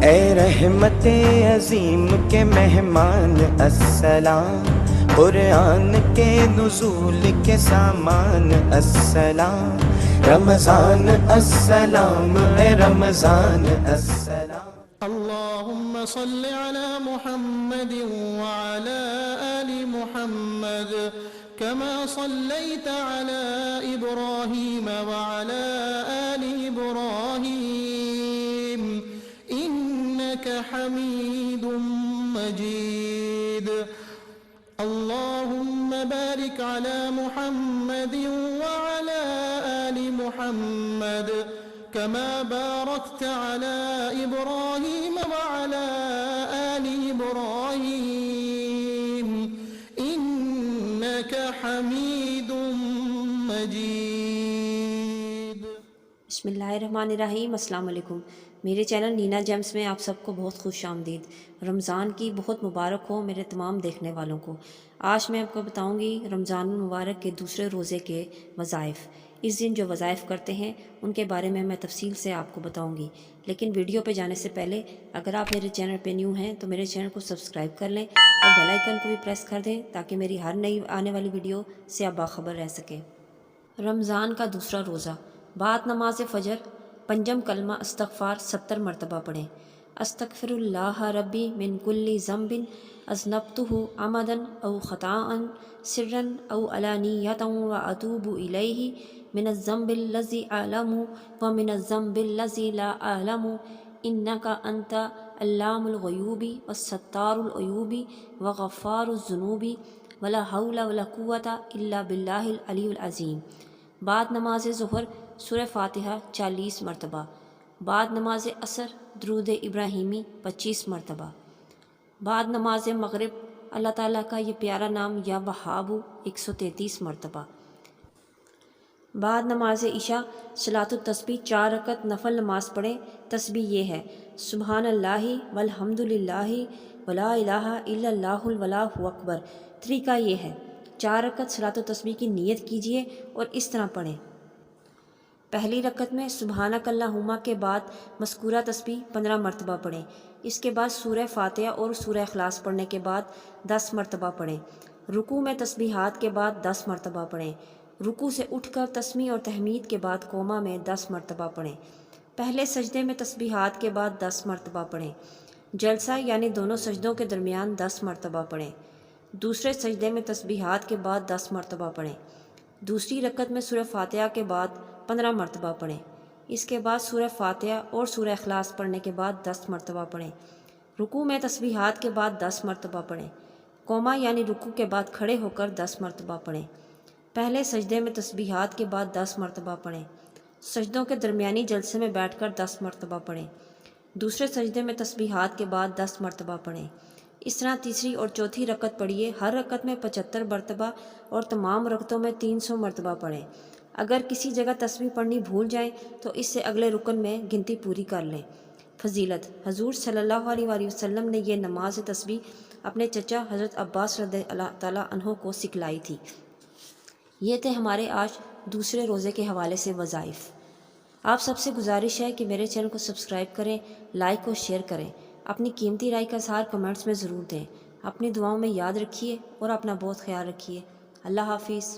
اے رحمت عظیم کے مہمان السلام، قرآن کے نزول کے سامان السلام، رمضان السلام، اے رمضان السلام۔ اللهم صل على محمد وعلى آل محمد كما صليت على إبراهيم وعلى آل إبراهيم إنك حميد مجيد۔ اللهم بارك على محمد وعلى آل محمد كما باركت على إبراهيم وعلى آل إبراهيم إنك حميد مجيد۔ بسم اللہ الرحمن الرحیم۔ السلام علیکم۔ میرے چینل نینا جیمز میں آپ سب کو بہت خوش آمدید۔ رمضان کی بہت مبارک ہو میرے تمام دیکھنے والوں کو۔ آج میں آپ کو بتاؤں گی رمضان المبارک کے دوسرے روزے کے وظائف۔ اس دن جو وظائف کرتے ہیں ان کے بارے میں تفصیل سے آپ کو بتاؤں گی، لیکن ویڈیو پہ جانے سے پہلے اگر آپ میرے چینل پہ نیو ہیں تو میرے چینل کو سبسکرائب کر لیں اور بیل آئیکن کو بھی پریس کر دیں تاکہ میری ہر نئی آنے والی ویڈیو سے آپ باخبر رہ سکیں۔ رمضان کا دوسرا روزہ۔ بعد نماز فجر پنجم کلمہ استغفار 70 مرتبہ پڑھیں۔ استغفر اللہ ربی من کل ذنب اذنبتہ عمدا او خطاء سرا او علانیۃ واتوب الیہ من الذنب الذی اعلم ومن الذنب الذی لا اعلم انک انت علام الغیوب والستار العیوب وغفار الذنوب ولا حول ولا قوۃ الا باللہ العلی العظیم۔ بعد نماز ظہر سورہ فاتحہ 40 مرتبہ۔ بعد نماز عصر درود ابراہیمی 25 مرتبہ۔ بعد نماز مغرب اللہ تعالیٰ کا یہ پیارا نام یا وہاب 133 مرتبہ۔ بعد نماز عشاء صلاۃ التسبیح 4 رکعت نفل نماز پڑھیں۔ تسبیح یہ ہے: سبحان اللہ والحمد للہ ولا الہ الا اللہ واللہ اکبر۔ طریقہ یہ ہے: 4 رکعت صلاۃ التسبیح کی نیت کیجیے اور اس طرح پڑھیں۔ پہلی رکعت میں سبحانک اللہم کے بعد مذکورہ تسبیح 15 مرتبہ پڑھیں۔ اس کے بعد سورہ فاتحہ اور سورہ اخلاص پڑھنے کے بعد 10 مرتبہ پڑھیں۔ رکوع میں تسبیحات کے بعد 10 مرتبہ پڑھیں۔ رکوع سے اٹھ کر تسمیع اور تحمید کے بعد قوما میں 10 مرتبہ پڑھیں۔ پہلے سجدے میں تسبیحات کے بعد 10 مرتبہ پڑھیں۔ جلسہ یعنی دونوں سجدوں کے درمیان 10 مرتبہ پڑھیں۔ دوسرے سجدے میں تسبیحات کے بعد 10 مرتبہ پڑھیں۔ دوسری رکعت میں سورہ فاتحہ کے بعد 15 مرتبہ پڑھیں۔ اس کے بعد سورہ فاتحہ اور سورہ اخلاص پڑھنے کے بعد 10 مرتبہ پڑھیں۔ رکوع میں تسبیحات کے بعد 10 مرتبہ پڑھیں۔ قوما یعنی رکوع کے بعد کھڑے ہو کر 10 مرتبہ پڑھیں۔ پہلے سجدے میں تسبیحات کے بعد 10 مرتبہ پڑھیں۔ سجدوں کے درمیانی جلسے میں بیٹھ کر 10 مرتبہ پڑھیں۔ دوسرے سجدے میں تسبیحات کے بعد 10 مرتبہ پڑھیں۔ اس طرح تیسری اور چوتھی رکعت پڑھیے۔ ہر رکعت میں 75 مرتبہ اور تمام رکعتوں میں 300 مرتبہ پڑھیں۔ اگر کسی جگہ تسبیح پڑھنی بھول جائیں تو اس سے اگلے رکن میں گنتی پوری کر لیں۔ فضیلت: حضور صلی اللہ علیہ وآلہ وسلم نے یہ نماز تسبیح اپنے چچا حضرت عباس رضی اللہ تعالیٰ عنہ کو سکھلائی تھی۔ یہ تھے ہمارے آج دوسرے روزے کے حوالے سے وظائف۔ آپ سب سے گزارش ہے کہ میرے چینل کو سبسکرائب کریں، لائک اور شیئر کریں۔ اپنی قیمتی رائے کا اظہار کمنٹس میں ضرور دیں۔ اپنی دعاؤں میں یاد رکھیے اور اپنا بہت خیال رکھیے۔ اللہ حافظ۔